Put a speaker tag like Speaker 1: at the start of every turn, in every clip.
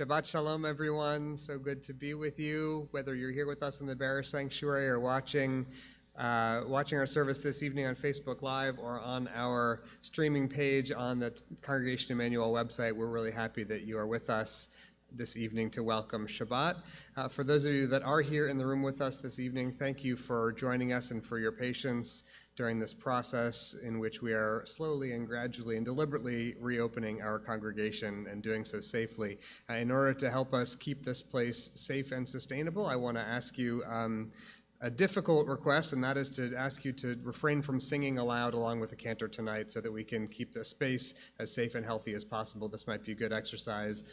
Speaker 1: Shabbat Shalom, everyone. So good to be with you, whether you're here with us in the Bear Sanctuary or watching our service this evening on Facebook Live or on our streaming page on the Congregation Emanu website. We're really happy that you are with us this evening to welcome Shabbat. For those of you that are here in the room with us this evening, thank you for joining us and for your patience during this process in which we are slowly and gradually and deliberately reopening our congregation and doing so safely. In order to help us keep this place safe and sustainable, I want to ask you a difficult request, and that is to ask you to refrain from singing aloud along with the cantor tonight so that we can keep the space as safe and healthy as possible. This might be a good exercise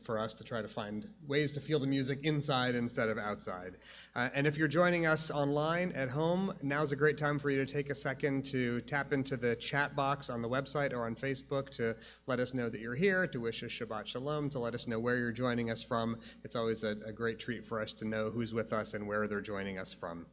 Speaker 1: for us to try to find ways to feel the music inside instead of outside. And if you're joining us online at home, now's a great time for you to take a second to tap into the chat box on the website or on Facebook to let us know that you're here, to wish us Shabbat Shalom, to let us know where you're joining us from. It's always a great treat for us to know who's with us and where they're joining us from.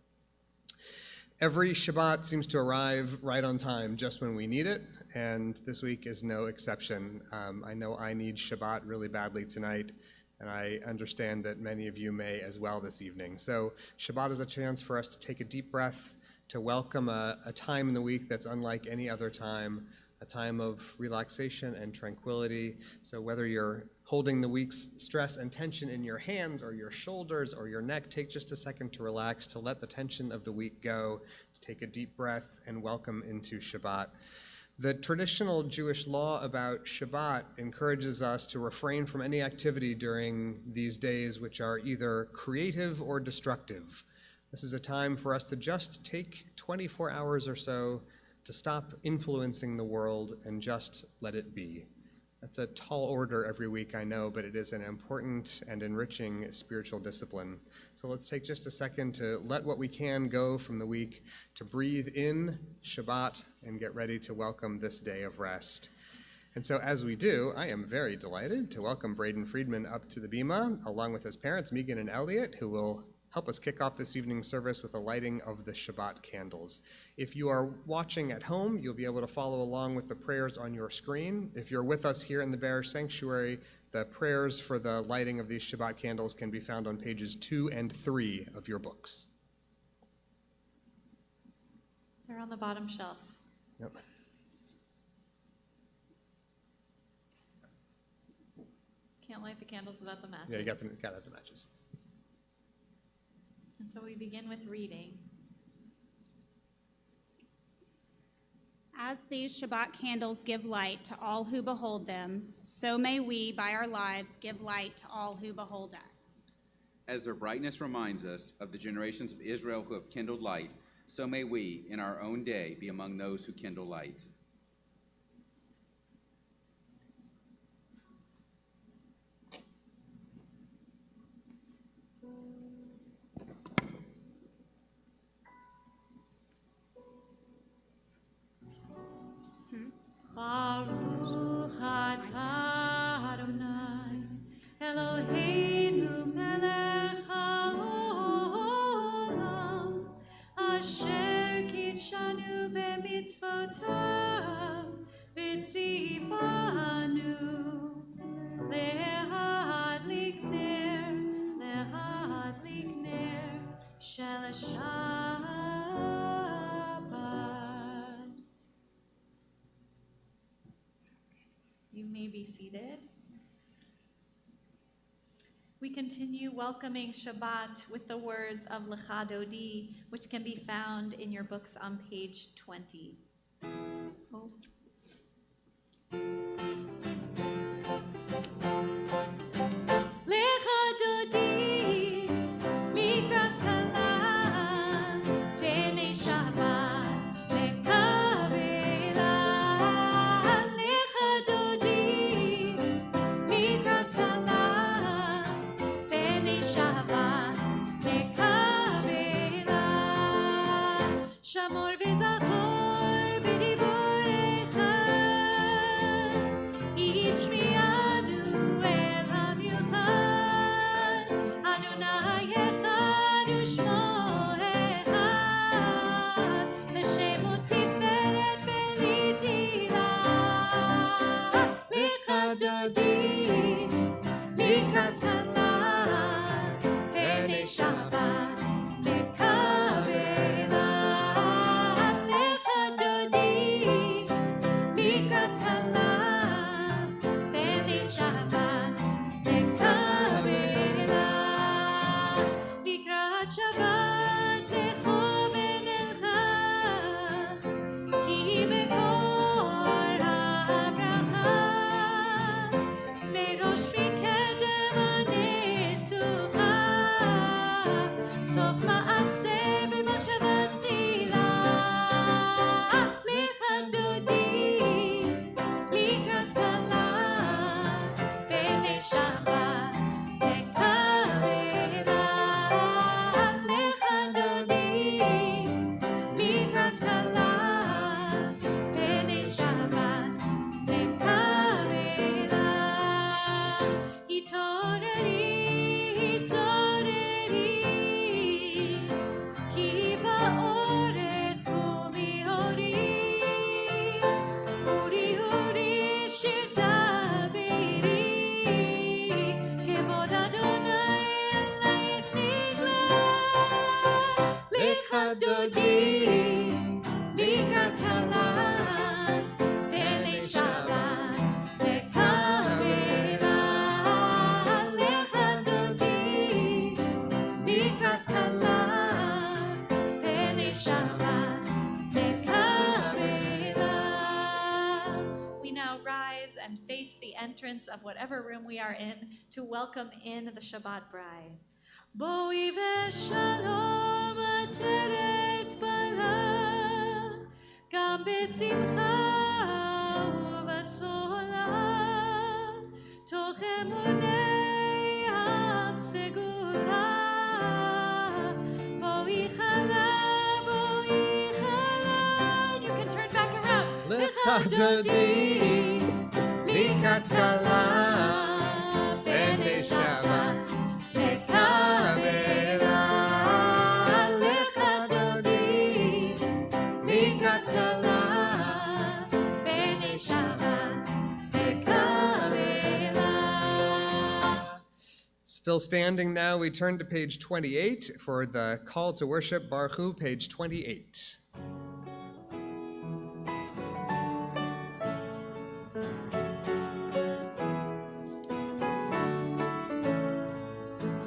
Speaker 1: Every Shabbat seems to arrive right on time, just when we need it, and this week is no exception. I know I need Shabbat really badly tonight, and I understand that many of you may as well this evening. So Shabbat is a chance for us to take a deep breath, to welcome a time in the week that's unlike any other time, a time of relaxation and tranquility. So whether you're holding the week's stress and tension in your hands or your shoulders or your neck, take just a second to relax, to let the tension of the week go, to take a deep breath and welcome into Shabbat. The traditional Jewish law about Shabbat encourages us to refrain from any activity during these days which are either creative or destructive. This is a time for us to just take 24 hours or so to stop influencing the world and just let it be. That's a tall order every week, I know, but it is an important and enriching spiritual discipline. So let's take just a second to let what we can go from the week, to breathe in Shabbat and get ready to welcome this day of rest. And so as we do, I am very delighted to welcome Braden Friedman up to the bima, along with his parents, Megan and Elliot, who will help us kick off this evening's service with the lighting of the Shabbat candles. If you are watching at home, you'll be able to follow along with the prayers on your screen. If you're with us here in the Bear Sanctuary, the prayers for the lighting of these Shabbat candles can be found on pages 2 and 3 of your books.
Speaker 2: They're on the bottom shelf.
Speaker 1: Yep.
Speaker 2: Can't light the candles without the matches.
Speaker 1: Yeah, you got to have the matches.
Speaker 2: And so we begin with reading.
Speaker 3: As these Shabbat candles give light to all who behold them, so may we, by our lives, give light to all who behold us.
Speaker 4: As their brightness reminds us of the generations of Israel who have kindled light, so may we, in our own day, be among those who kindle light.
Speaker 2: Baruch atah Adonai, Eloheinu melech haolam, asher kitshanu b'mitzvotav, v'tzivanu, lehadlik ner, shel Shabbat. You may be seated. We continue welcoming Shabbat with the words of Lecha Dodi, which can be found in your books on page 20. Oh. Lecha Dodi, likrat halam, v'nei Shabbat, lekavela. Lecha Dodi, likrat halam, v'nei Shabbat, lekavela. Shamor v'zachor b'diborecha, ishmi'anu el hamiuchad, Adonai echad u'shmo echad, l'shemo tiferet v'litila. Lecha Dodi, likrat halam, v'nei Shabbat, lekavela. Lecha Dodi, likrat halam, v'nei Shabbat, lekavela. Likrat Shabbat lecho benelcha, ki bekor habracha, merosh mikedem hanesucha, sof ma'aseh b'machshavat tchila. Lecha Dodi, likrat halam, v'nei Shabbat, lekavela. Lecha Dodi, likrat halam, v'nei Shabbat, lekavela. Hitoreri, hitoreri, ki ba'oret qumi ori, uri uri shir dabiri, kevod Adonai elayich nigla. Lecha Dodi, likrat halam, v'nei Shabbat, lekavela. Lecha Dodi, likrat halam, v'nei Shabbat, lekavela. We now rise and face the entrance of whatever room we are in to welcome in the Shabbat bride. Boi v'shalom ateret bala, gam b'simcha u'batzola,
Speaker 1: adoni likat kala b'nei Shabbat tekabela lech adoni likat kala
Speaker 2: b'nei Shabbat tekabela.
Speaker 1: Still standing now, we turn to page 28 for the call to worship. Baruch Hu, page 28.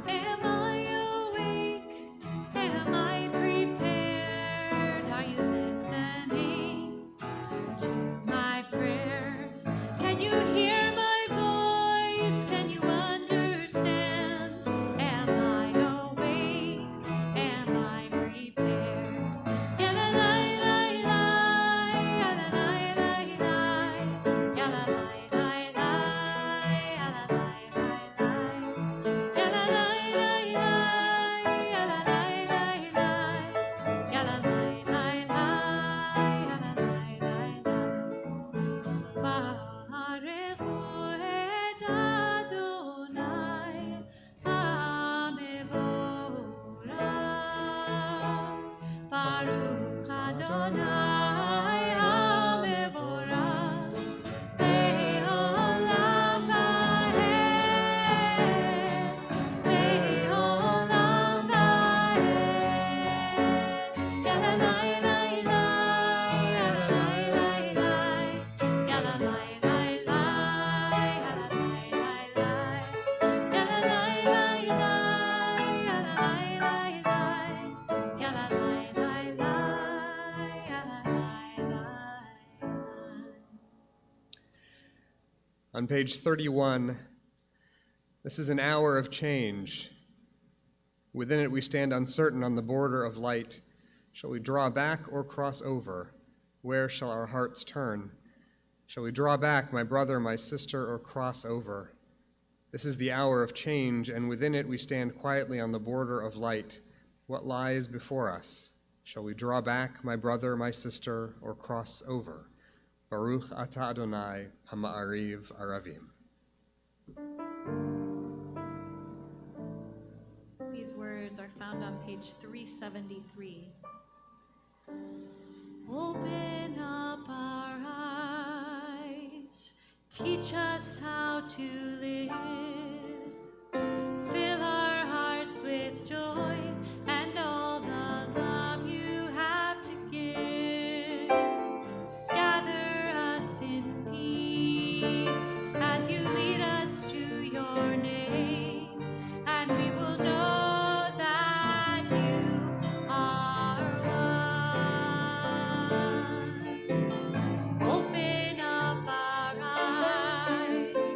Speaker 2: Am I awake? Am I prepared? Are you listening to my prayer? Can you hear my voice? Can you understand? Am I awake? Am I prepared? Baruch Adonai HaMevorach Le'olam va'ed, Le'olam va'ed. Yalalai lai lai, yalalai lai lai, yalalai lai lai, yalalai lai lai, yalalai lai lai, yalalai lai lai, yalalai lai lai, yalalai lai lai.
Speaker 1: On page 31, this is an hour of change. Within it we stand uncertain on the border of light. Shall we draw back or cross over? Where shall our hearts turn? Shall we draw back, my brother, my sister, or cross over? This is the hour of change, and within it we stand quietly on the border of light. What lies before us? Shall we draw back, my brother, my sister, or cross over? Baruch Atah Adonai Hama'ariv Aravim.
Speaker 2: These words are found on page 373. Open up our eyes, teach us how to live, fill our hearts with joy and all the love you have to give. Gather us in peace as you lead us to your name, and we will know that you are one. Open up our eyes,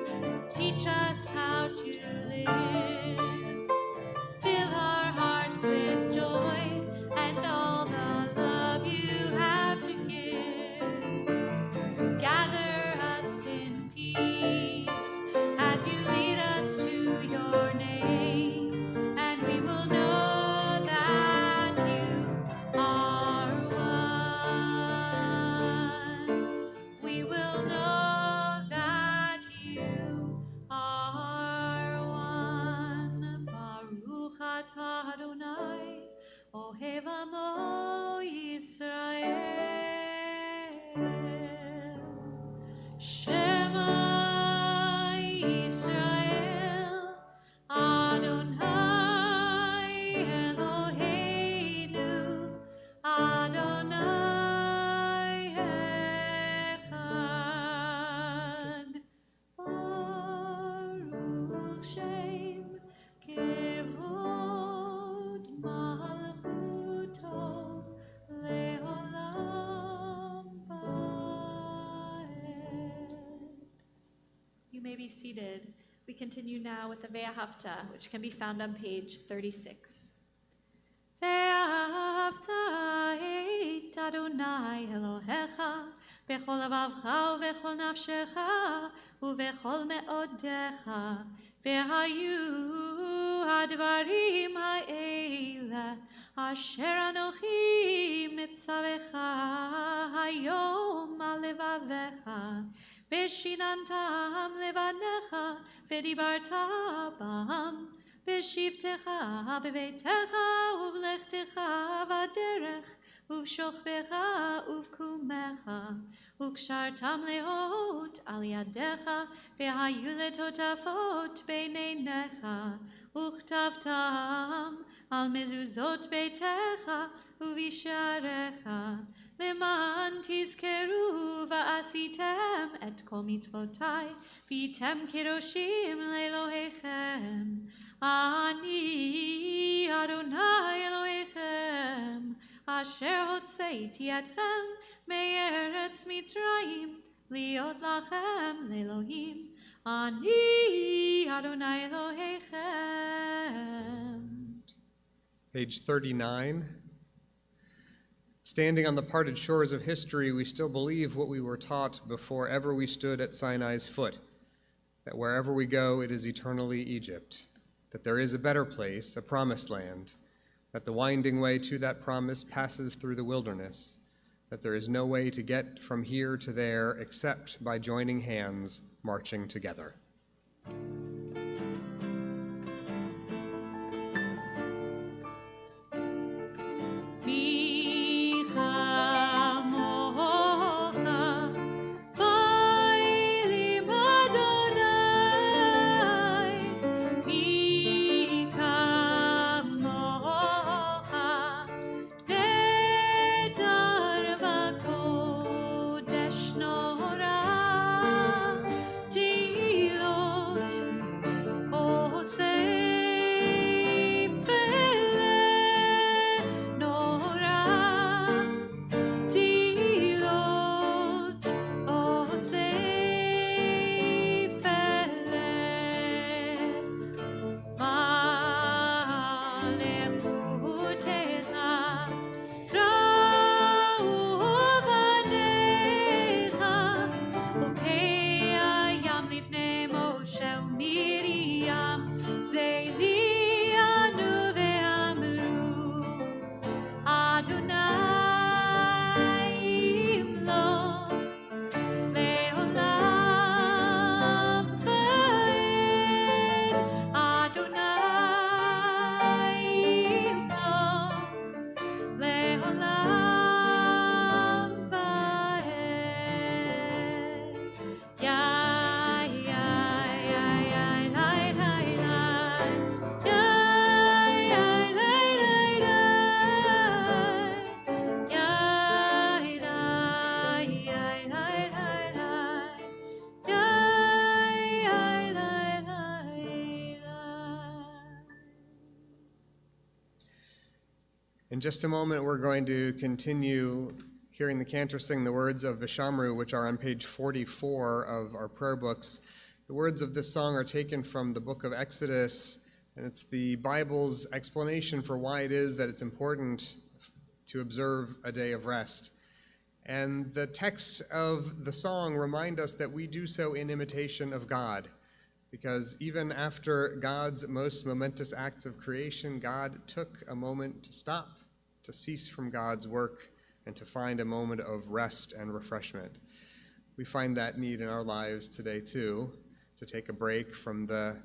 Speaker 2: teach us how to live, fill our hearts with joy and all the love you have to give. Gather us in peace as you lead us to your name, and we will know that you are one. We will know that you are one. Baruch atah Adonai, Ohev Amo Yisrael. Shema Yisrael, Adonai Eloheinu, Adonai Echad. Baruch Shem Kevod Malchuto Leolam Vaed. You may be seated. We continue now with the Ve'ahavta, which can be found on page 36. ואהבת את אדוני אלוהיך בכל לבבך ובכל נפשך ובכל מאודיך, והיו הדברים האלה אשר אנוכי מצווך היום על לבביך, ושיננתם לבניך, ודיברת בם, בשבתך, בביתך, ובלכתך בדרך, ובשוכבך ובקומך, וקשרתם לאות על ידיך, והיו לטוטפות בין עיניך, וכתבתם על מזוזות ביתך ובשעריך, למען תזכרו ועשיתם את כל מצוותי, והייתם קדושים לאלוהיכם. אני אדוני אלוהיכם, אשר הוצאתי אתכם מארץ מצרים, להיות לכם לאלוהים. אני אדוני אלוהיכם.
Speaker 1: Page 39. Standing on the parted shores of history, we still believe what we were taught before ever we stood at Sinai's foot, that wherever we go, it is eternally Egypt, that there is a better place, a promised land, that the winding way to that promise passes through the wilderness, that there is no way to get from here to there except by joining hands, marching together. In just a moment, we're going to continue hearing the cantor sing the words of the Shamru, which are on page 44 of our prayer books. The words of this song are taken from the book of Exodus, and it's the Bible's explanation for why it is that it's important to observe a day of rest. And the texts of the song remind us that we do so in imitation of God, because even after God's most momentous acts of creation, God took a moment to stop, to cease from God's work, and to find a moment of rest and refreshment. We find that need in our lives today too, to take a break from the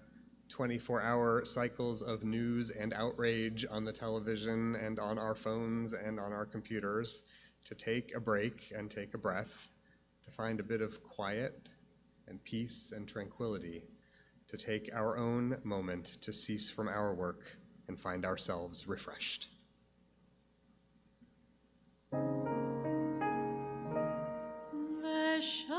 Speaker 1: 24-hour cycles of news and outrage on the television and on our phones and on our computers, to take a break and take a breath, to find a bit of quiet and peace and tranquility, to take our own moment to cease from our work and find ourselves refreshed.
Speaker 2: Shabbat,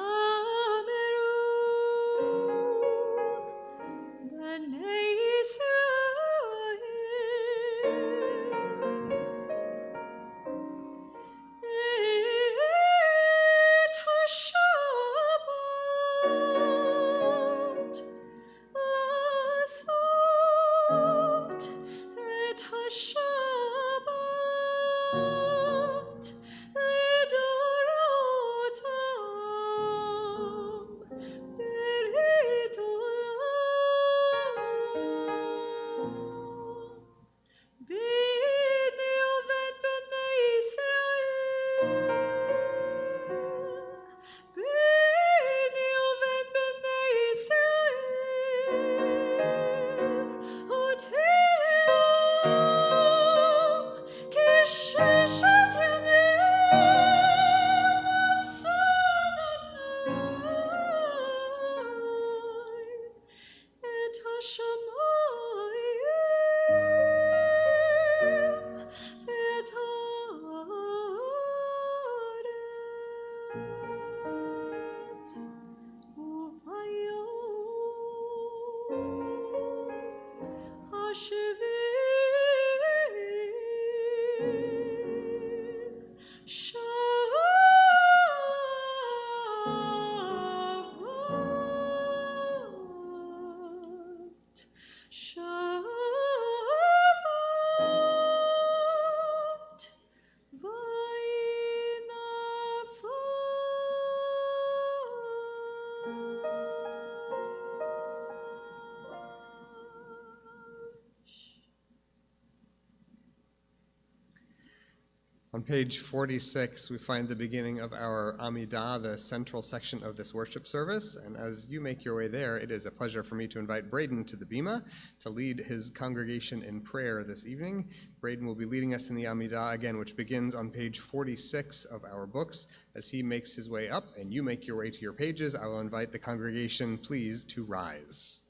Speaker 1: On page 46, we find the beginning of our Amidah, the central section of this worship service. And as you make your way there, it is a pleasure for me to invite Braden to the Bima to lead his congregation in prayer this evening. Braden will be leading us in the Amidah again, which begins on page 46 of our books. As he makes his way up and you make your way to your pages, I will invite the congregation, please, to rise.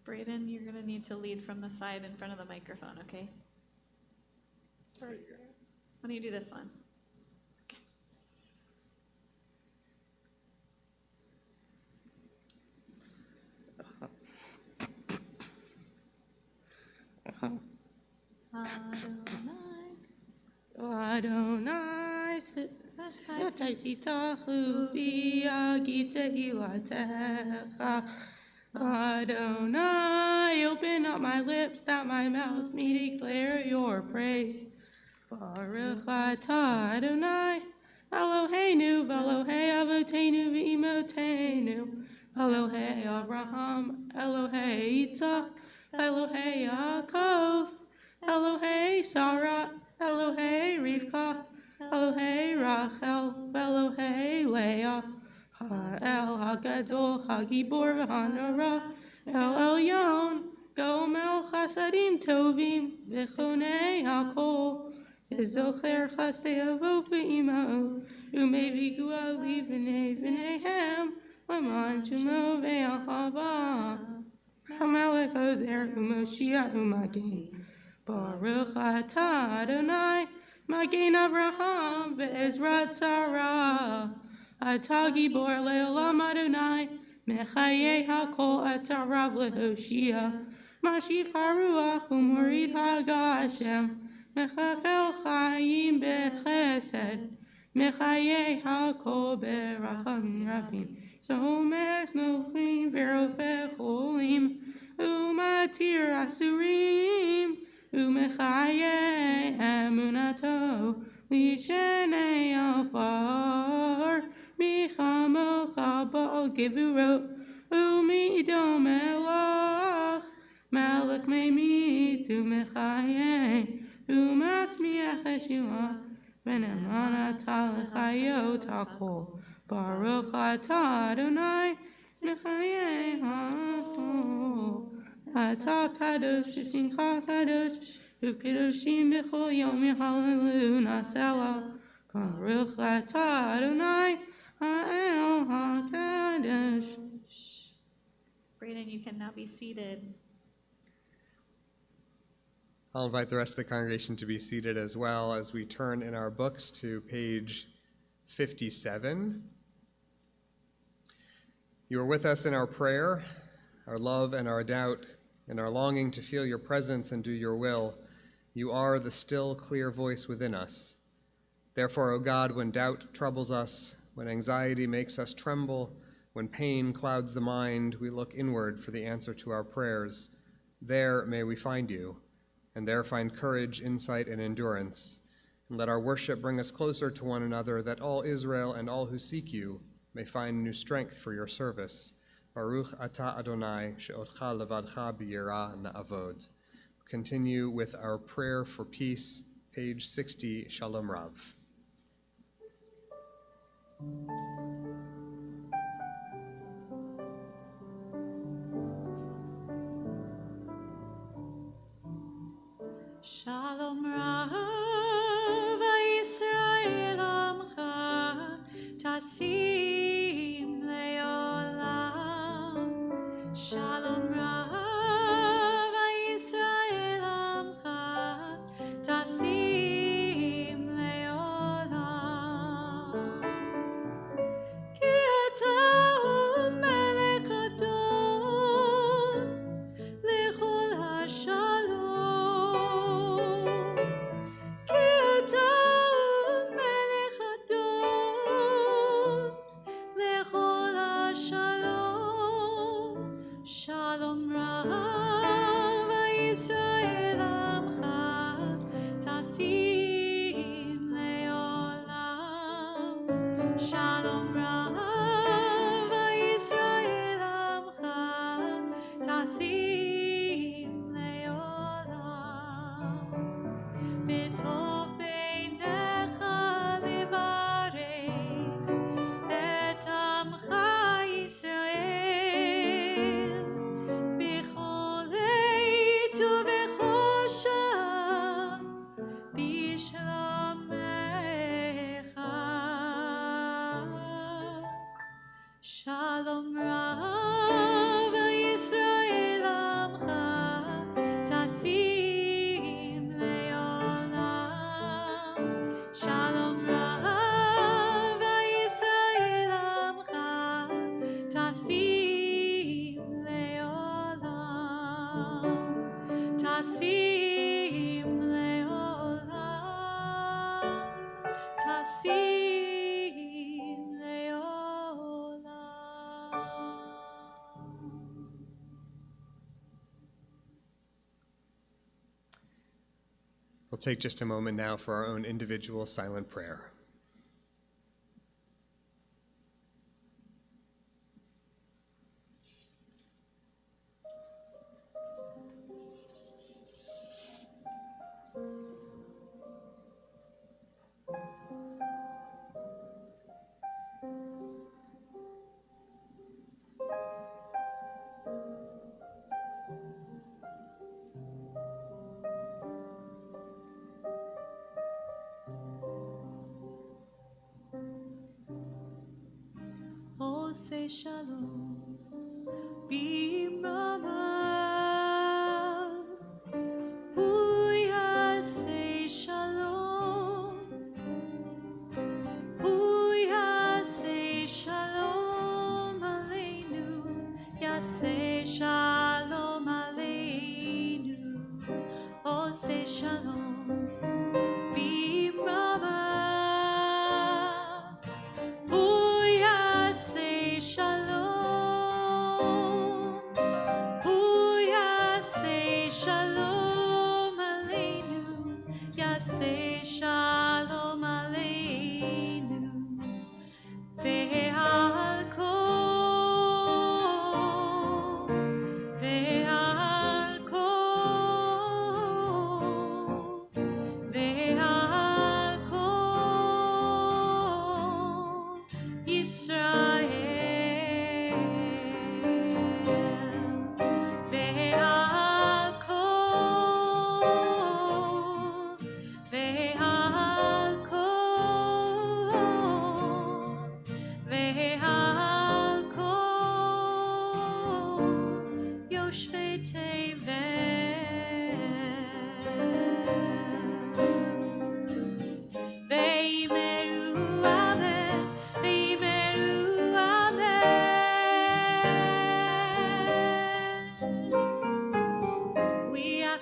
Speaker 2: Braden, you're going to need to lead from the side in front of the microphone, okay? Why don't you do this one?
Speaker 5: Adonai, Sataitahu via Gita Hilatecha. Adonai, open up my lips that my mouth may declare your praise. Baruch atah Adonai, Eloheinu, Elohei Avotenu v'imotenu, Elohei Avraham, Elohei Yitzhak, Elohei Yaakov, Elohei Sarah, Elohei Rivka, Elohei Rachel, Elohei Leah, Ha'el HaGadol, HaGibor v'Hanara, El Elyon, Gomel Chasadim Tovim, V'chonei HaKol, V'zocher Chasei Avot v'Imao, U'mevigu Ali v'nei v'neihem, L'man Shemo v'Ahava, HaMelech Ozer u'Moshiach u'Magen, Baruch atah Adonai, Magen Avraham ve'Ezrat Sarah. Atah Gibor le'olam Adonai, Mechayeh hakol atah Rav le'Hoshia. Mashif haruach u'morid ha'gashem, Mechachel chayim bechesed, Mechayeh hakol berachamim rabim. Somech noflim ve'rofeh cholim, U'matir asurim. U'mechaye emunato lishenei afar michamocha ba'al gevurot u'midom elach melech meimit u'mechaye u'matzmiach yeshua v'ne'eman atah l'chayot hakol Baruch atah Adonai mechaye hakol Atah kadosh v'simcha kadosh u'kedoshim b'chol yom yhalelu na'asela Baruch atah Adonai ha'el ha'kadosh.
Speaker 2: Braden, you can now be seated.
Speaker 1: I'll invite the rest of the congregation to be seated as well as we turn in our books to page 57. You are with us in our prayer, our love and our doubt, and our longing to feel your presence and do your will. You are the still, clear voice within us. Therefore, O God, when doubt troubles us, when anxiety makes us tremble, when pain clouds the mind, we look inward for the answer to our prayers. There may we find you, and there find courage, insight, and endurance. And let our worship bring us closer to one another, that all Israel and all who seek you may find new strength for your service. Baruch atah Adonai, she'otcha levadcha b'yirah na'avod. Continue with our prayer for peace, page 60, Shalom Rav.
Speaker 2: Shalom Rav Yisrael Amcha Tasim Leolam. Shalom Rav Yisrael Amcha Tasim Leolam. Ki ata hu melech gadol lechol hashalom.
Speaker 1: We'll take just a moment now for our own individual silent prayer.
Speaker 2: Say shalom, b'mama. Huya say shalom. Huya say shalom aleinu. Ya say shalom aleinu. Oh, say shalom, b'mama.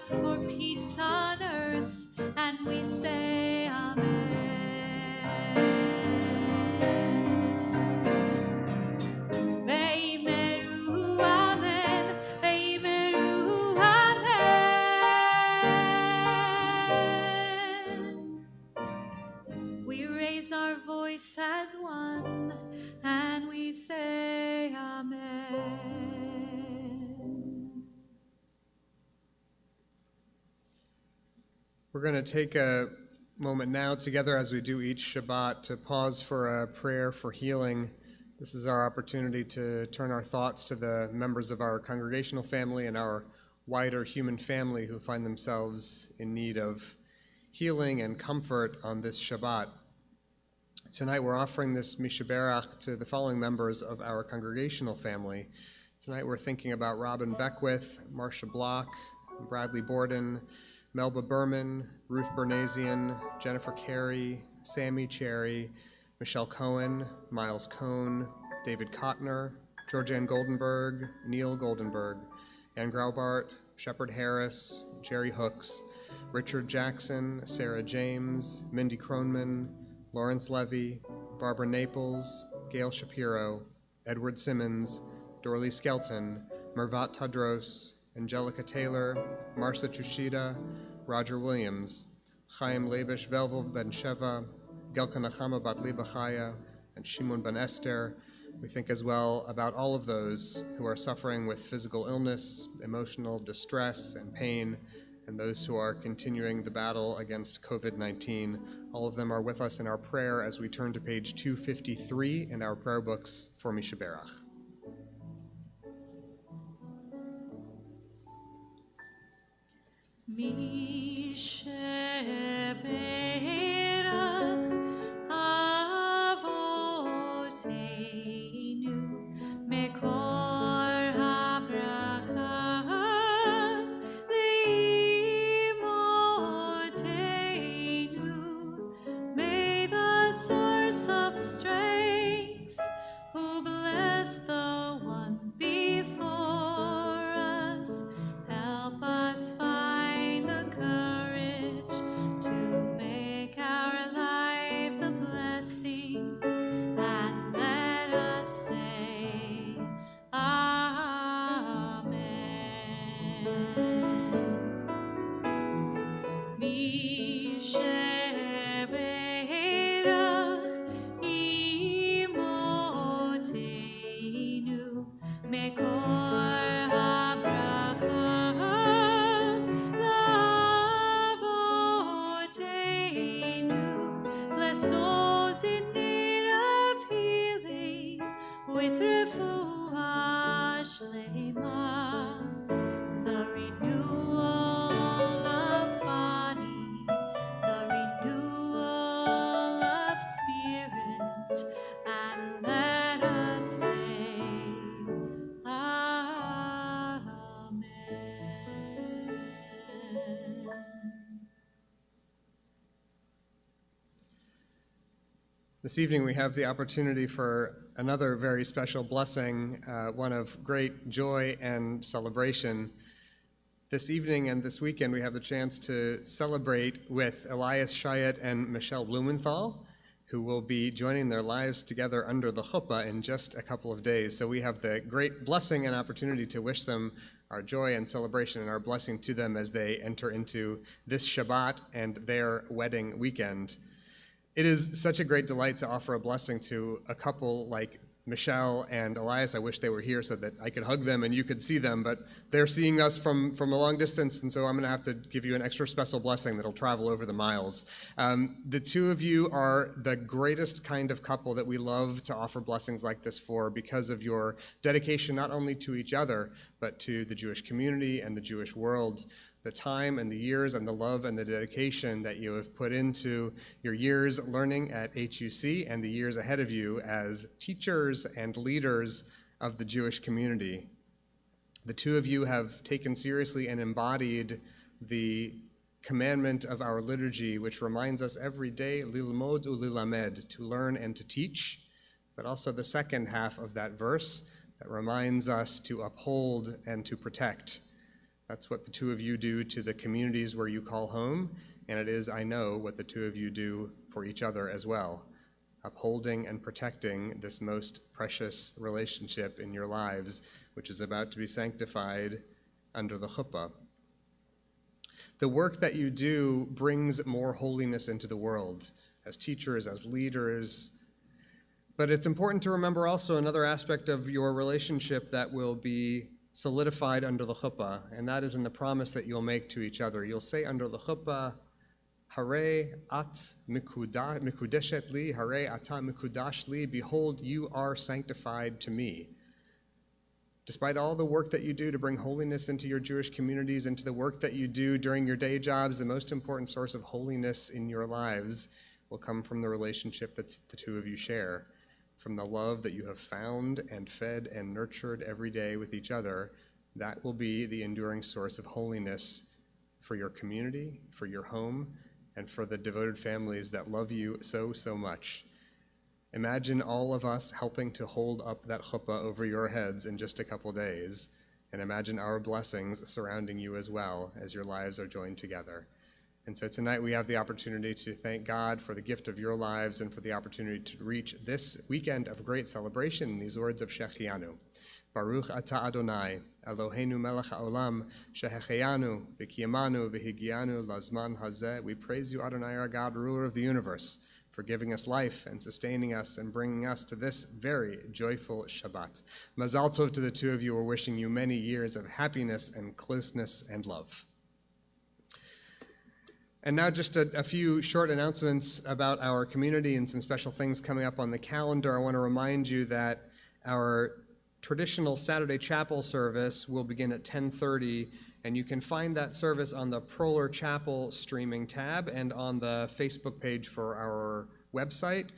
Speaker 2: For peace on earth, and we say amen. Veimeru, amen. Veimeru, amen. We raise our voice as one, and we say amen.
Speaker 1: We're going to take a moment now together, as we do each Shabbat, to pause for a prayer for healing. This is our opportunity to turn our thoughts to the members of our congregational family and our wider human family who find themselves in need of healing and comfort on this Shabbat. Tonight we're offering this Mishaberach to the following members of our congregational family. Tonight we're thinking about Robin Beckwith, Marcia Block, Bradley Borden, Melba Berman, Ruth Bernazian, Jennifer Carey, Sammy Cherry, Michelle Cohen, Miles Cohn, David Kottner, Georgianne Goldenberg, Neil Goldenberg, Ann Graubart, Shepard Harris, Jerry Hooks, Richard Jackson, Sarah James, Mindy Kronman, Lawrence Levy, Barbara Naples, Gail Shapiro, Edward Simmons, Dorley Skelton, Mervat Tadros, Angelica Taylor, Marcia Chushida, Roger Williams, Chaim Lebish Velvel Ben Sheva, Gelka Nachama Bat Libachaya, and Shimon Ben Esther. We think as well about all of those who are suffering with physical illness, emotional distress and pain, and those who are continuing the battle against COVID-19. All of them are with us in our prayer as we turn to page 253 in our prayer books for Mishaberach.
Speaker 2: Mishaberach Avoteinu Mekor HaBracha Leimotenu. May the source of strength, who bless the ones before us, help us find the courage to make
Speaker 1: This evening we have the opportunity for another very special blessing, one of great joy and celebration. This evening and this weekend we have the chance to celebrate with Elias Shayet and Michelle Blumenthal, who will be joining their lives together under the chuppah in just a couple of days. So we have the great blessing and opportunity to wish them our joy and celebration and our blessing to them as they enter into this Shabbat and their wedding weekend. It is such a great delight to offer a blessing to a couple like Michelle and Elias. I wish they were here so that I could hug them and you could see them, but they're seeing us from a long distance, and so I'm going to have to give you an extra special blessing that'll travel over the miles. The two of you are the greatest kind of couple that we love to offer blessings like this for because of your dedication not only to each other, but to the Jewish community and the Jewish world. The time and the years and the love and the dedication that you have put into your years learning at HUC and the years ahead of you as teachers and leaders of the Jewish community. The two of you have taken seriously and embodied the commandment of our liturgy, which reminds us every day, lilmod ulilamed, to learn and to teach, but also the second half of that verse that reminds us to uphold and to protect. That's what the two of you do to the communities where you call home, and it is, I know, what the two of you do for each other as well, upholding and protecting this most precious relationship in your lives, which is about to be sanctified under the chuppah. The work that you do brings more holiness into the world, as teachers, as leaders, but it's important to remember also another aspect of your relationship that will be solidified under the chuppah, and that is in the promise that you'll make to each other. You'll say under the chuppah, Hare at mikudeshet li, hare ata mikudash li, behold, you are sanctified to me. Despite all the work that you do to bring holiness into your Jewish communities, into the work that you do during your day jobs, the most important source of holiness in your lives will come from the relationship that the two of you share, from the love that you have found and fed and nurtured every day with each other. That will be the enduring source of holiness for your community, for your home, and for the devoted families that love you so, so much. Imagine all of us helping to hold up that chuppah over your heads in just a couple days, and imagine our blessings surrounding you as well as your lives are joined together. And so tonight we have the opportunity to thank God for the gift of your lives and for the opportunity to reach this weekend of great celebration in these words of Shechianu. Baruch atah Adonai, Eloheinu melech haolam, shehecheyanu, v'kiyamanu, v'higianu, lazman hazeh. We praise you, Adonai, our God, ruler of the universe, for giving us life and sustaining us and bringing us to this very joyful Shabbat. Mazal tov to the two of you. We're wishing you many years of happiness and closeness and love. And now just a few short announcements about our community and some special things coming up on the calendar. I want to remind you that our traditional Saturday chapel service will begin at 10:30, and you can find that service on the Proler Chapel streaming tab and on the Facebook page for our website.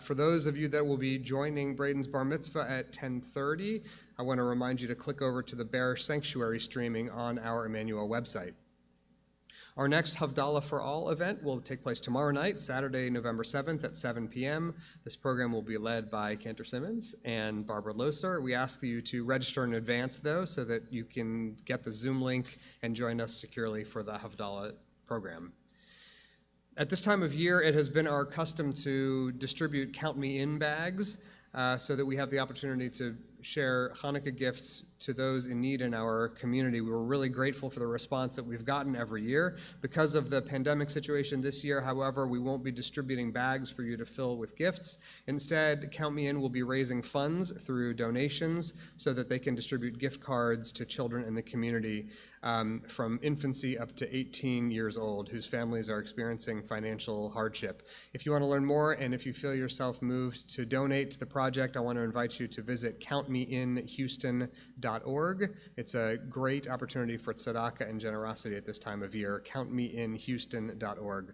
Speaker 1: For those of you that will be joining Braden's Bar Mitzvah at 10:30, I want to remind you to click over to the Bearish Sanctuary streaming on our Emmanuel website. Our next Havdalah for All event will take place tomorrow night, Saturday, November 7th at 7 p.m. This program will be led by Cantor Simmons and Barbara Loser. We ask you to register in advance, though, so that you can get the Zoom link and join us securely for the Havdalah program. At this time of year, it has been our custom to distribute Count Me In bags so that we have the opportunity to share Hanukkah gifts to those in need in our community. We were really grateful for the response that we've gotten every year. Because of the pandemic situation this year, however, we won't be distributing bags for you to fill with gifts. Instead, Count Me In will be raising funds through donations so that they can distribute gift cards to children in the community from infancy up to 18 years old whose families are experiencing financial hardship. If you want to learn more and if you feel yourself moved to donate to the project, I want to invite you to visit countmeinhouston.org. It's a great opportunity for tzedakah and generosity at this time of year, countmeinhouston.org.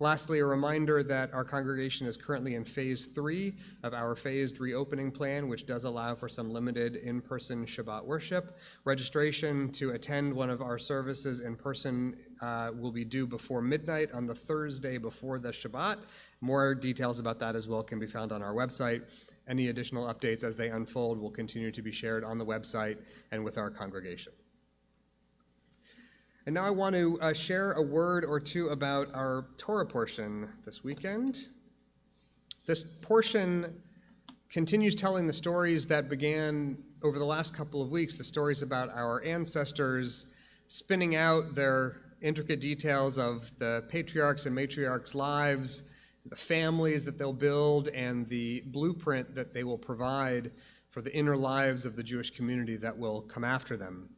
Speaker 1: Lastly, a reminder that our congregation is currently in phase 3 of our phased reopening plan, which does allow for some limited in-person Shabbat worship. Registration to attend one of our services in person will be due before midnight on the Thursday before the Shabbat. More details about that as well can be found on our website. Any additional updates as they unfold will continue to be shared on the website and with our congregation. And now I want to share a word or two about our Torah portion this weekend. This portion continues telling the stories that began over the last couple of weeks, the stories about our ancestors spinning out their intricate details of the patriarchs and matriarchs' lives, the families that they'll build, and the blueprint that they will provide for the inner lives of the Jewish community that will come after them.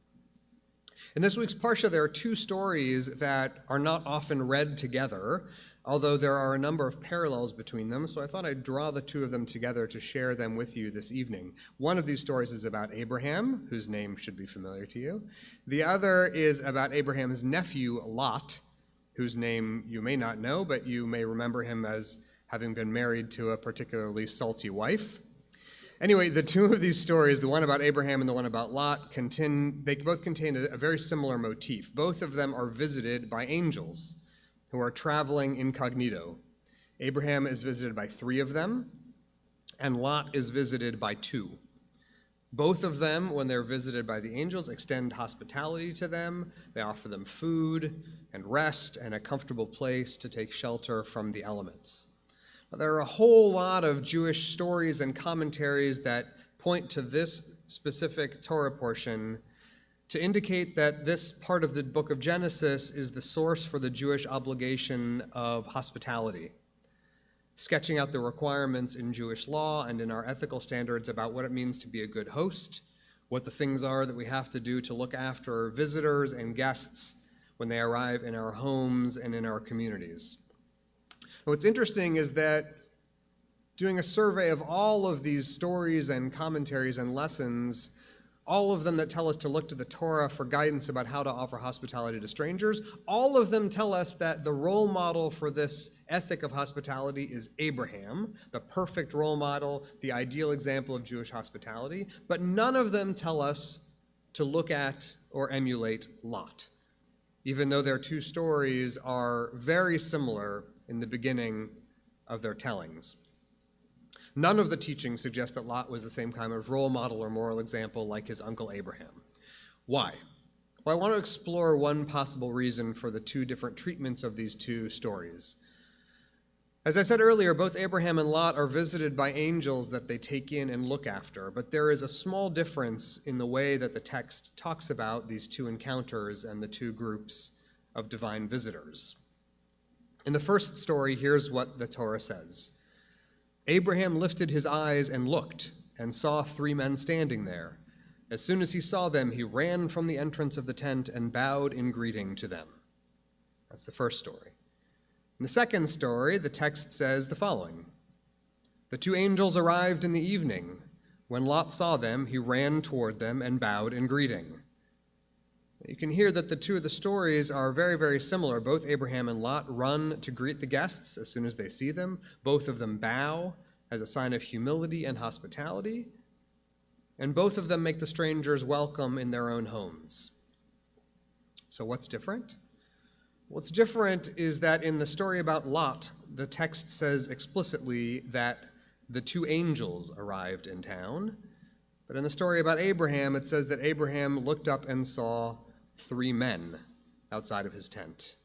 Speaker 1: In this week's Parsha, there are two stories that are not often read together, although there are a number of parallels between them, so I thought I'd draw the two of them together to share them with you this evening. One of these stories is about Abraham, whose name should be familiar to you. The other is about Abraham's nephew, Lot, whose name you may not know, but you may remember him as having been married to a particularly salty wife. Anyway, the two of these stories, the one about Abraham and the one about Lot, they both contain a very similar motif. Both of them are visited by angels who are traveling incognito. Abraham is visited by 3 of them, and Lot is visited by 2. Both of them, when they're visited by the angels, extend hospitality to them. They offer them food and rest and a comfortable place to take shelter from the elements. There are a whole lot of Jewish stories and commentaries that point to this specific Torah portion to indicate that this part of the book of Genesis is the source for the Jewish obligation of hospitality, sketching out the requirements in Jewish law and in our ethical standards about what it means to be a good host, what the things are that we have to do to look after visitors and guests when they arrive in our homes and in our communities. What's interesting is that doing a survey of all of these stories and commentaries and lessons, all of them that tell us to look to the Torah for guidance about how to offer hospitality to strangers, all of them tell us that the role model for this ethic of hospitality is Abraham, the perfect role model, the ideal example of Jewish hospitality, but none of them tell us to look at or emulate Lot, even though their two stories are very similar in the beginning of their tellings. None of the teachings suggest that Lot was the same kind of role model or moral example like his uncle Abraham. Why? Well, I want to explore one possible reason for the two different treatments of these two stories. As I said earlier, both Abraham and Lot are visited by angels that they take in and look after, but there is a small difference in the way that the text talks about these two encounters and the two groups of divine visitors. In the first story, here's what the Torah says. Abraham lifted his eyes and looked, and saw 3 men standing there. As soon as he saw them, he ran from the entrance of the tent and bowed in greeting to them. That's the first story. In the second story, the text says the following. The 2 angels arrived in the evening. When Lot saw them, he ran toward them and bowed in greeting. You can hear that the two of the stories are very, very similar. Both Abraham and Lot run to greet the guests as soon as they see them. Both of them bow as a sign of humility and hospitality. And both of them make the strangers welcome in their own homes. So what's different? What's different is that in the story about Lot, the text says explicitly that the 2 angels arrived in town. But in the story about Abraham, it says that Abraham looked up and saw 3 men outside of his tent.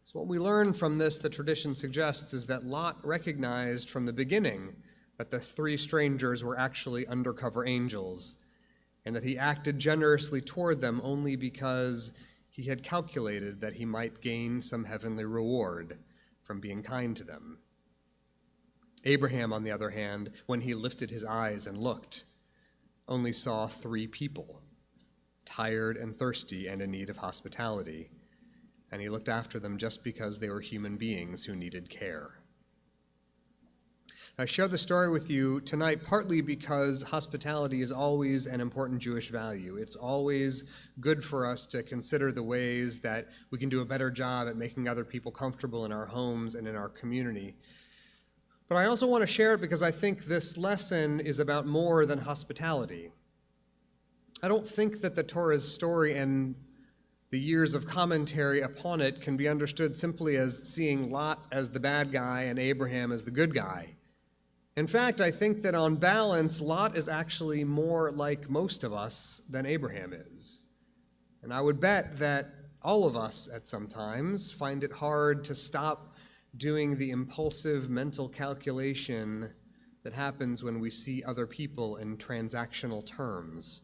Speaker 1: So what we learn from this, the tradition suggests, is that Lot recognized from the beginning that the 3 strangers were actually undercover angels, and that he acted generously toward them only because he had calculated that he might gain some heavenly reward from being kind to them. Abraham, on the other hand, when he lifted his eyes and looked, only saw 3 people, tired and thirsty and in need of hospitality, and he looked after them just because they were human beings who needed care. I share the story with you tonight partly because hospitality is always an important Jewish value. It's always good for us to consider the ways that we can do a better job at making other people comfortable in our homes and in our community. But I also want to share it because I think this lesson is about more than hospitality. I don't think that the Torah's story and The years of commentary upon it can be understood simply as seeing Lot as the bad guy and Abraham as the good guy. In fact, I think that on balance, Lot is actually more like most of us than Abraham is. And I would bet that all of us at some times find it hard to stop doing the impulsive mental calculation that happens when we see other people in transactional terms.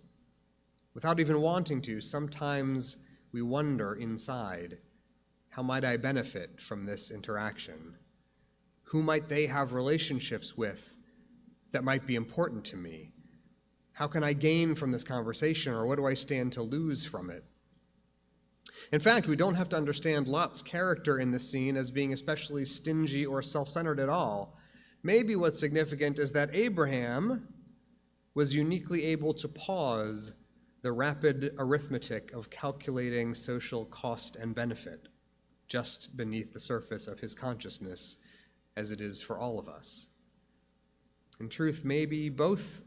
Speaker 1: Without even wanting to, sometimes we wonder inside, how might I benefit from this interaction? Who might they have relationships with that might be important to me? How can I gain from this conversation, or what do I stand to lose from it? In fact, we don't have to understand Lot's character in this scene as being especially stingy or self-centered at all. Maybe what's significant is that Abraham was uniquely able to pause the rapid arithmetic of calculating social cost and benefit just beneath the surface of his consciousness, as it is for all of us. In truth, maybe both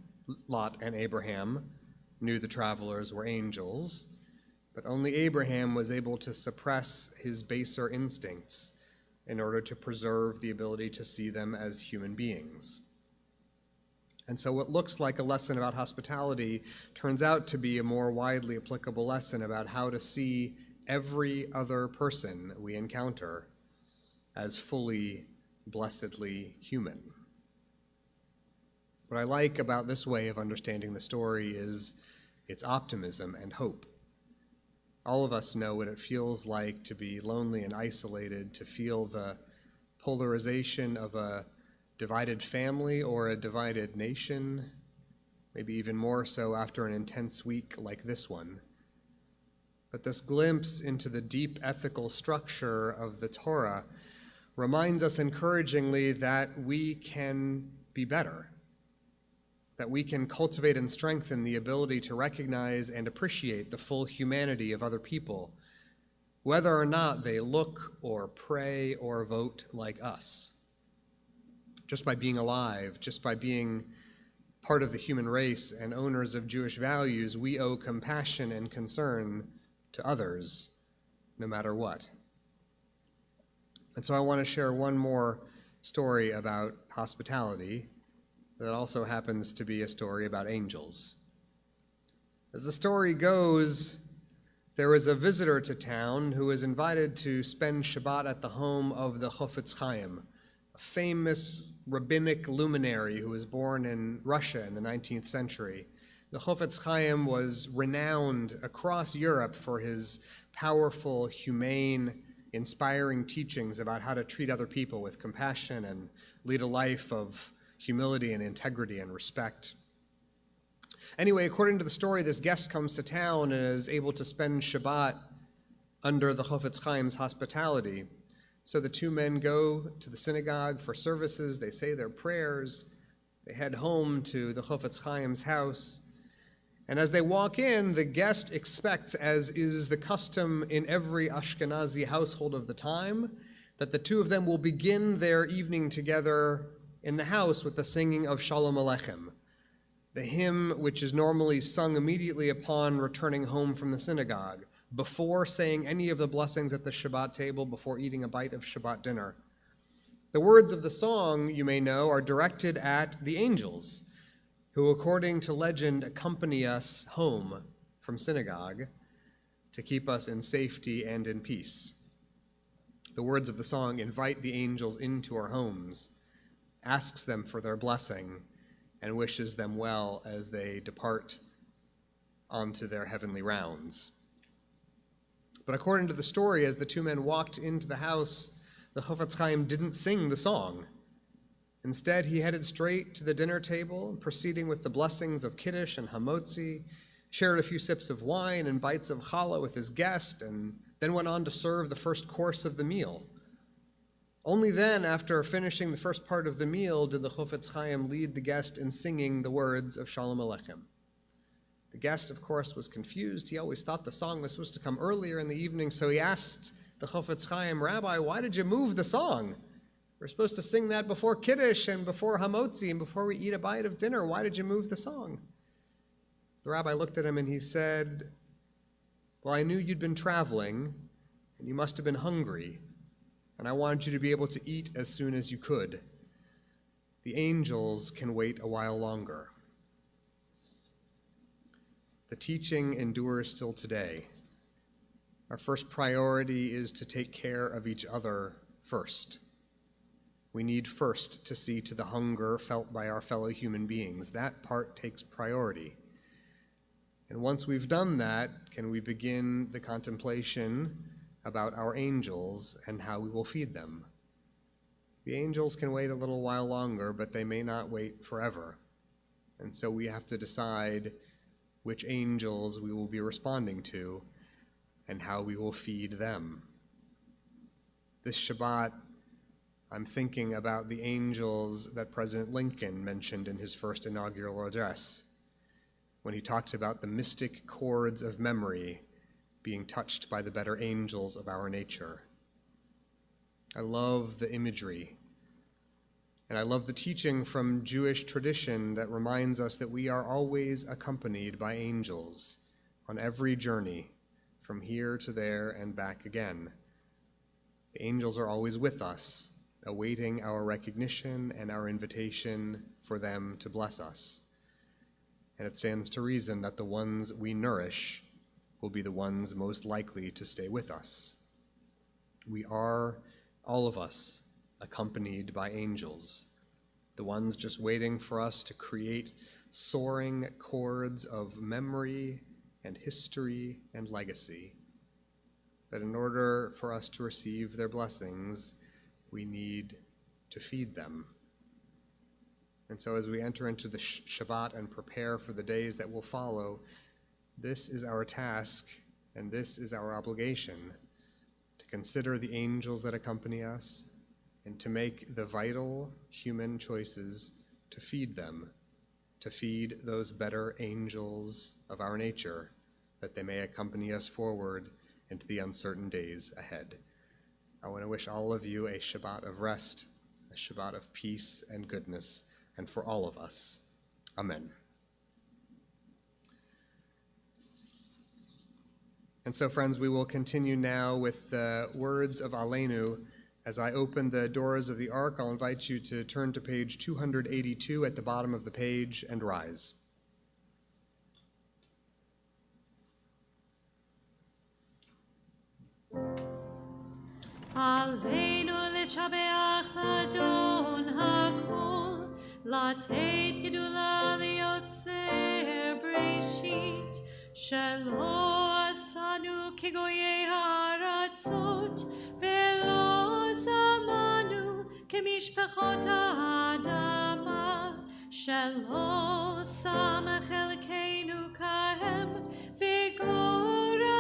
Speaker 1: Lot and Abraham knew the travelers were angels, but only Abraham was able to suppress his baser instincts in order to preserve the ability to see them as human beings. And so what looks like a lesson about hospitality turns out to be a more widely applicable lesson about how to see every other person we encounter as fully, blessedly human. What I like about this way of understanding the story is its optimism and hope. All of us know what it feels like to be lonely and isolated, to feel the polarization of a divided family or a divided nation, maybe even more so after an intense week like this one. But this glimpse into the deep ethical structure of the Torah reminds us encouragingly that we can be better, that we can cultivate and strengthen the ability to recognize and appreciate the full humanity of other people, whether or not they look or pray or vote like us. Just by being alive, just by being part of the human race and owners of Jewish values, we owe compassion and concern to others, no matter what. And so I want to share one more story about hospitality that also happens to be a story about angels. As the story goes, there was a visitor to town who was invited to spend Shabbat at the home of the Chofetz Chaim, a famous rabbinic luminary who was born in Russia in the 19th century. The Chofetz Chaim was renowned across Europe for his powerful, humane, inspiring teachings about how to treat other people with compassion and lead a life of humility and integrity and respect. Anyway, according to the story, this guest comes to town and is able to spend Shabbat under the Chofetz Chaim's hospitality. So the two men go to the synagogue for services, they say their prayers, they head home to the Chofetz Chaim's house, and as they walk in, the guest expects, as is the custom in every Ashkenazi household of the time, that the two of them will begin their evening together in the house with the singing of Shalom Aleichem, the hymn which is normally sung immediately upon returning home from the synagogue, before saying any of the blessings at the Shabbat table, before eating a bite of Shabbat dinner. The words of the song, you may know, are directed at the angels, who, according to legend, accompany us home from synagogue to keep us in safety and in peace. The words of the song invite the angels into our homes, asks them for their blessing, and wishes them well as they depart onto their heavenly rounds. But according to the story, as the two men walked into the house, the Chofetz Chaim didn't sing the song. Instead, he headed straight to the dinner table, proceeding with the blessings of Kiddush and Hamotzi, shared a few sips of wine and bites of challah with his guest, and then went on to serve the first course of the meal. Only then, after finishing the first part of the meal, did the Chofetz Chaim lead the guest in singing the words of Shalom Aleichem. The guest, of course, was confused. He always thought the song was supposed to come earlier in the evening, so he asked the Chofetz Chaim, "Rabbi, why did you move the song? We're supposed to sing that before Kiddush and before Hamotzi and before we eat a bite of dinner. Why did you move the song?" The rabbi looked at him and he said, Well, I knew you'd been traveling, and you must have been hungry, and I wanted you to be able to eat as soon as you could. The angels can wait a while longer. The teaching endures still today. Our first priority is to take care of each other first. We need first to see to the hunger felt by our fellow human beings. That part takes priority. And once we've done that, can we begin the contemplation about our angels and how we will feed them? The angels can wait a little while longer, but they may not wait forever. And so we have to decide which angels we will be responding to and how we will feed them. This Shabbat, I'm thinking about the angels that President Lincoln mentioned in his first inaugural address, when he talked about the mystic chords of memory being touched by the better angels of our nature. I love the imagery, and I love the teaching from Jewish tradition that reminds us that we are always accompanied by angels on every journey, from here to there and back again. The angels are always with us, awaiting our recognition and our invitation for them to bless us. And it stands to reason that the ones we nourish will be the ones most likely to stay with us. We are, all of us, accompanied by angels, the ones just waiting for us to create soaring chords of memory and history and legacy. But in order for us to receive their blessings, we need to feed them. And so as we enter into the Shabbat and prepare for the days that will follow, this is our task and this is our obligation, to consider the angels that accompany us and to make the vital human choices to feed them, to feed those better angels of our nature, that they may accompany us forward into the uncertain days ahead. I want to wish all of you a Shabbat of rest, a Shabbat of peace and goodness, and for all of us. Amen. And so, friends, we will continue now with the words of Aleinu. As I open the doors of the Ark, I'll invite you to turn to page 282 at the bottom of the page and rise.
Speaker 2: עלינו לשבח אדון הכל, לתת גדולה ליוצר בראשית, שלא עשנו כגויי הארצות, ולא שמנו כמשפחות האדמה, שלא שם חלקנו כהם, וגורלנו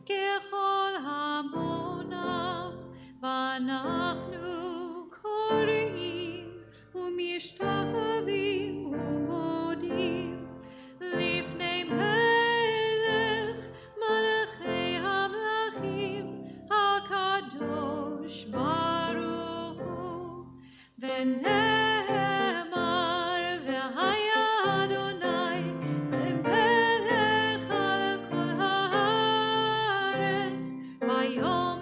Speaker 2: ככל המונם, ואנחנו קוראים ומשתחווים ומודים לפני מלך מלכי המלכים הקדוש ברוך הוא, ונאמר והיה אדוני למלך על כל הארץ ביום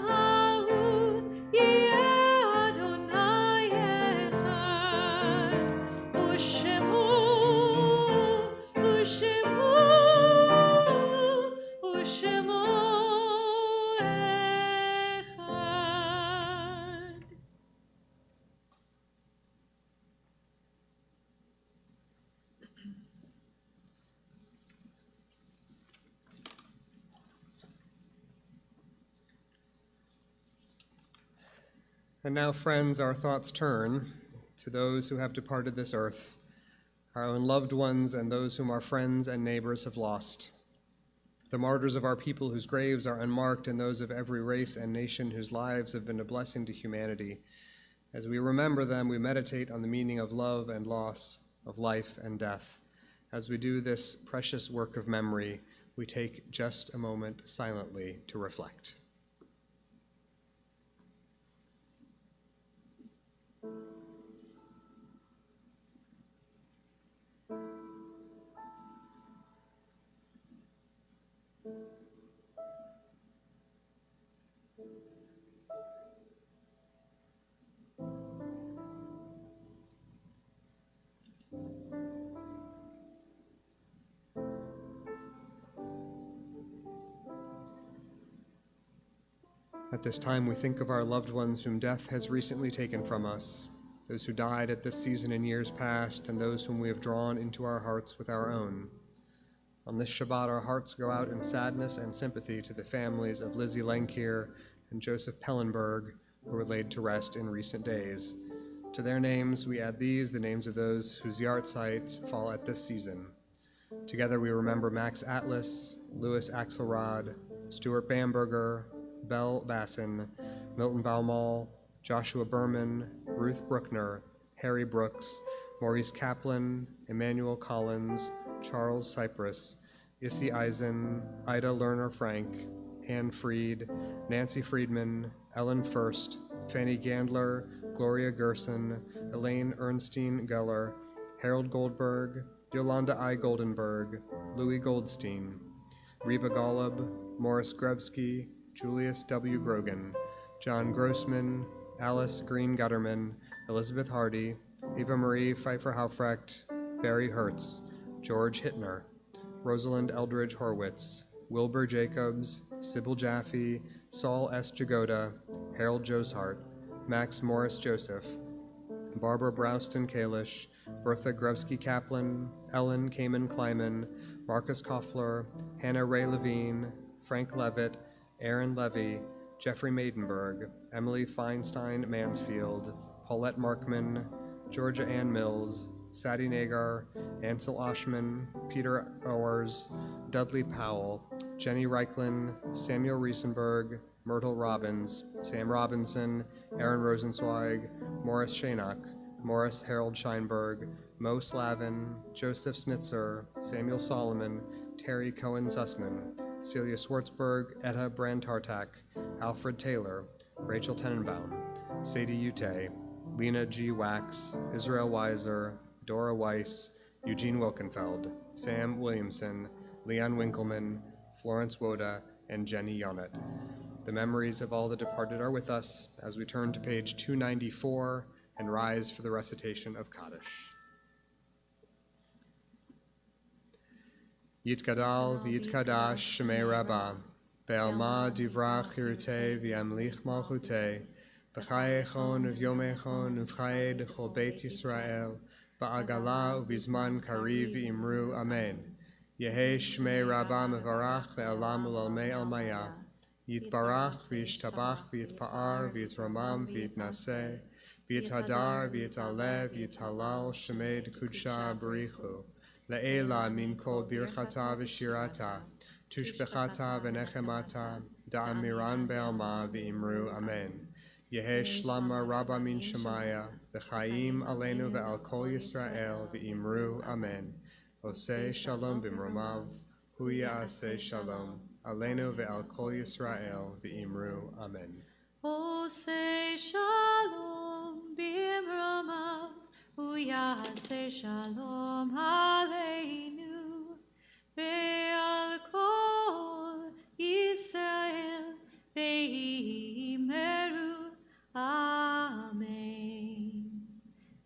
Speaker 2: ההוא יהיה אדוני אחד, ושמו אחד.
Speaker 1: And now, friends, our thoughts turn to those who have departed this earth, our own loved ones and those whom our friends and neighbors have lost, the martyrs of our people whose graves are unmarked, and those of every race and nation whose lives have been a blessing to humanity. As we remember them, we meditate on the meaning of love and loss, of life and death. As we do this precious work of memory, we take just a moment silently to reflect. At this time, we think of our loved ones whom death has recently taken from us, those who died at this season in years past, and those whom we have drawn into our hearts with our own. On this Shabbat, our hearts go out in sadness and sympathy to the families of Lizzie Lenkier and Joseph Pellenberg, who were laid to rest in recent days. To their names, we add these, the names of those whose yahrzeits fall at this season. Together, we remember Max Atlas, Louis Axelrod, Stuart Bamberger, Belle Basson, Milton Baumol, Joshua Berman, Ruth Bruckner, Harry Brooks, Maurice Kaplan, Emmanuel Collins, Charles Cypress, Issy Eisen, Ida Lerner Frank, Anne Freed, Nancy Friedman, Ellen First, Fanny Gandler, Gloria Gerson, Elaine Ernstine Geller, Harold Goldberg, Yolanda I. Goldenberg, Louis Goldstein, Reba Golub, Morris Grevsky, Julius W. Grogan, John Grossman, Alice Green Gutterman, Elizabeth Hardy, Eva Marie Pfeiffer Haufrecht, Barry Hertz, George Hittner, Rosalind Eldridge Horwitz, Wilbur Jacobs, Sybil Jaffe, Saul S. Jagoda, Harold Josehart, Max Morris Joseph, Barbara Browston Kalish, Bertha Grevsky Kaplan, Ellen Kamen Kleiman, Marcus Koffler, Hannah Ray Levine, Frank Levitt, Aaron Levy, Jeffrey Maidenberg, Emily Feinstein Mansfield, Paulette Markman, Georgia Ann Mills, Sadie Nagar, Ansel Oshman, Peter Owers, Dudley Powell, Jenny Reichlin, Samuel Riesenberg, Myrtle Robbins, Sam Robinson, Aaron Rosenzweig, Morris Shanock, Morris Harold Scheinberg, Mo Slavin, Joseph Snitzer, Samuel Solomon, Terry Cohen Sussman, Celia Schwartzberg, Etta Brand-Tartak, Alfred Taylor, Rachel Tenenbaum, Sadie Ute, Lena G. Wax, Israel Weiser, Dora Weiss, Eugene Wilkenfeld, Sam Williamson, Leon Winkleman, Florence Woda, and Jenny Yonnet. The memories of all the departed are with us as we turn to page 294 and rise for the recitation of Kaddish. Yitgadal v'yitkadash shemei Rabbah, ve'alma divra chirutei v'yamlich malchutei, b'chaye echon uv'yom echon uv'chaye d'chol beit Yisrael, ba'agala uv'izman kariv v'imru amen. Yehei shmei Rabbah mevarach le'alam u'lalmei almaya, yitbarach v'yishtabach v'yitpa'ar v'yitramam v'yitnaseh, v'yithadar v'yitalev v'yithalal shemei d'kudsha b'richu, Le'ela min kol birchata v'shirata, tushbechata v'nechemata, da'amiran be'alma v'imru amen. Yehe shlama rabba min shemaya, v'chaim aleinu ve'al kol Yisrael v'imru amen. Oseh shalom b'mromav, hu ya'aseh shalom, aleinu ve'al kol Yisrael v'imru amen.
Speaker 2: Oseh shalom b'mromav, hu ya'aseh shalom aleinu ve'al kol Yisrael ve'imru amen.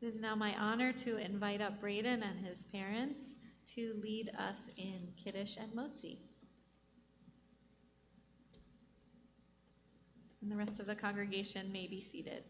Speaker 2: It is now my honor to invite up Braden and his parents to lead us in Kiddush and Motzi. And the rest of the congregation may be seated.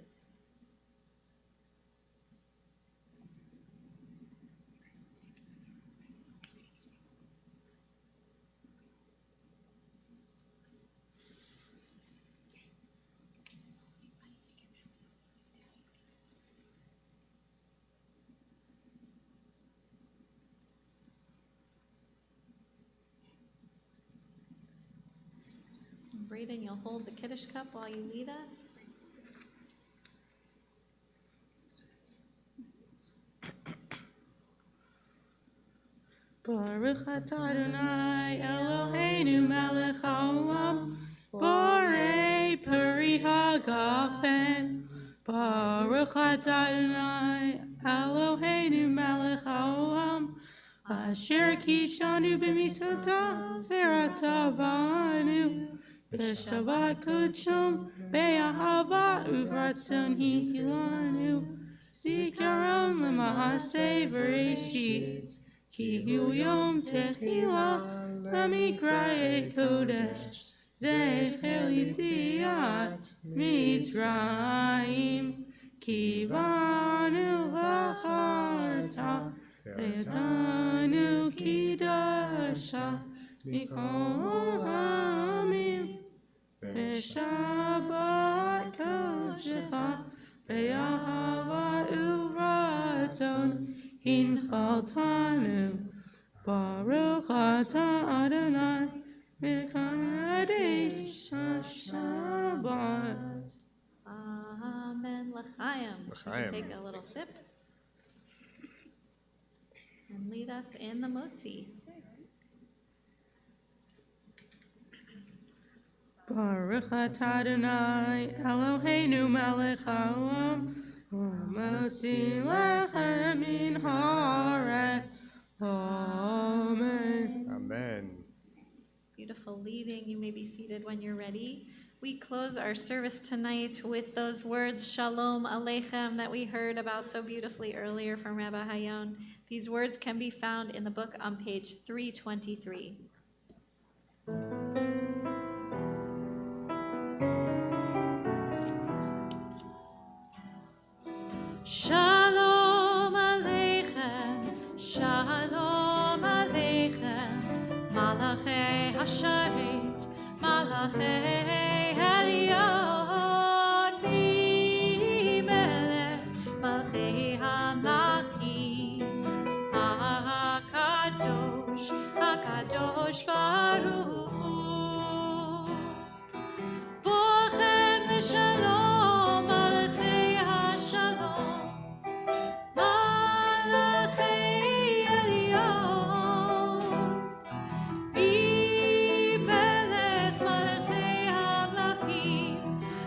Speaker 2: Braden, you'll hold the Kiddush cup while you lead us.
Speaker 5: Baruch atah Adonai Eloheinu melech haolam, borei peri hagafen. Baruch atah Adonai Eloheinu melech haolam, asher kitshanu b'mitzvotav v'ratavanu. Shabbat Kuchum, Be'ahava Uvratzon Hihilanu, Zikaron Lamahase Bereshit, Ki Hu Yom Techila, Lamikraye Kodesh, Zecher Yitziat Mitzrayim, Ki Banu Vacharta, Be'atanu Kidasha, Mikol Hamim, Be'Shabbat Kodecha, Be'ahava Uvratzon Hinchaltanu, Baruch Atah Adonai, Mekadesh Shabbat.
Speaker 2: Amen. L'chaim.
Speaker 1: L'chaim.
Speaker 2: Take a little sip and lead us in the motzi.
Speaker 5: Baruch Atah Adonai, Eloheinu melech haolam, Motzi lechem min haaretz. Amen.
Speaker 1: Amen.
Speaker 2: Beautiful leading. You may be seated when you're ready. We close our service tonight with those words, Shalom Aleichem, that we heard about so beautifully earlier from Rabbi Hayon. These words can be found in the book on page 323. Shalom Aleichem, Shalom Aleichem, Malachei Hasharet, Malachei Elyon, Mimelech, Malchei HaMlachim, HaKadosh, HaKadosh Baruch Hu. Bochem l'shalom, Malachei HaShalom, Malachei Elyon, Mimelech Malachei HaMlachim,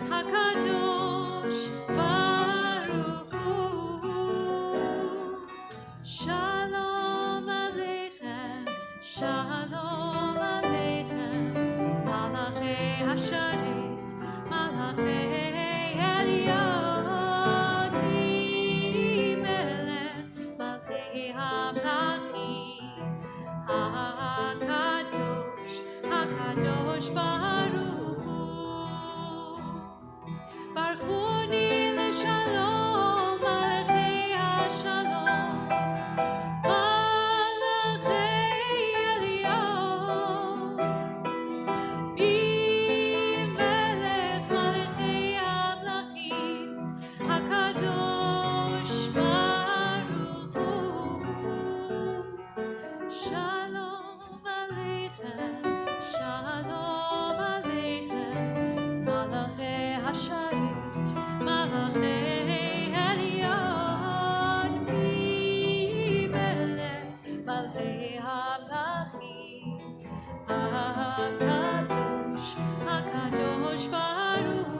Speaker 2: HaKadosh Baruch Hu. Shalom Aleichem, Shalom Aleichem, Malachei Hasharet, Malachei Elyon, Mimelech Malchei HaMlachim, HaKadosh, HaKadosh Baruch Hu. Baruchuni l'shalom, Malachei HaShalom, Malachei Elyon, Mimelech Malachei HaMlachim, HaKadosh Baruch Hu. Shalom Aleichem, Shalom Aleichem, Malachei Hasharet, Malachei Elyon, Mimelech Malchei HaMlachim, HaKadosh, HaKadosh Baruch Hu.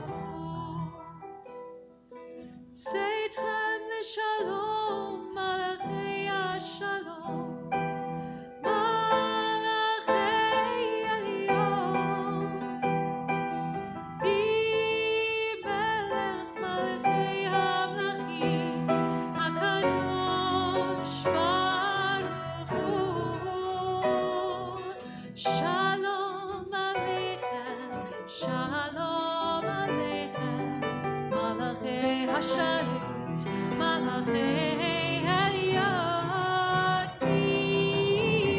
Speaker 2: Tzeitrem l'shalom, Malachei HaShalom, Malachei Elyon, Mimelech Malchei HaMlachim, HaKadosh Baruch Hu. Shalom Aleichem, Shalom Aleichem, Malachei Hasharet, Malachei Elyon,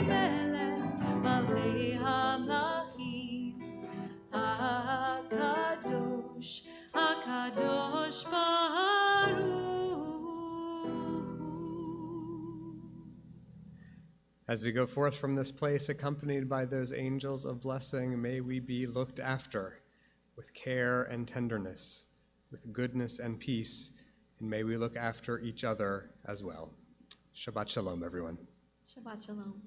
Speaker 2: Mimelech Malchei HaMlachim, HaKadosh, HaKadosh Baruch Hu.
Speaker 1: As we go forth from this place, accompanied by those angels of blessing, may we be looked after with care and tenderness, with goodness and peace, and may we look after each other as well. Shabbat Shalom, everyone.
Speaker 2: Shabbat Shalom.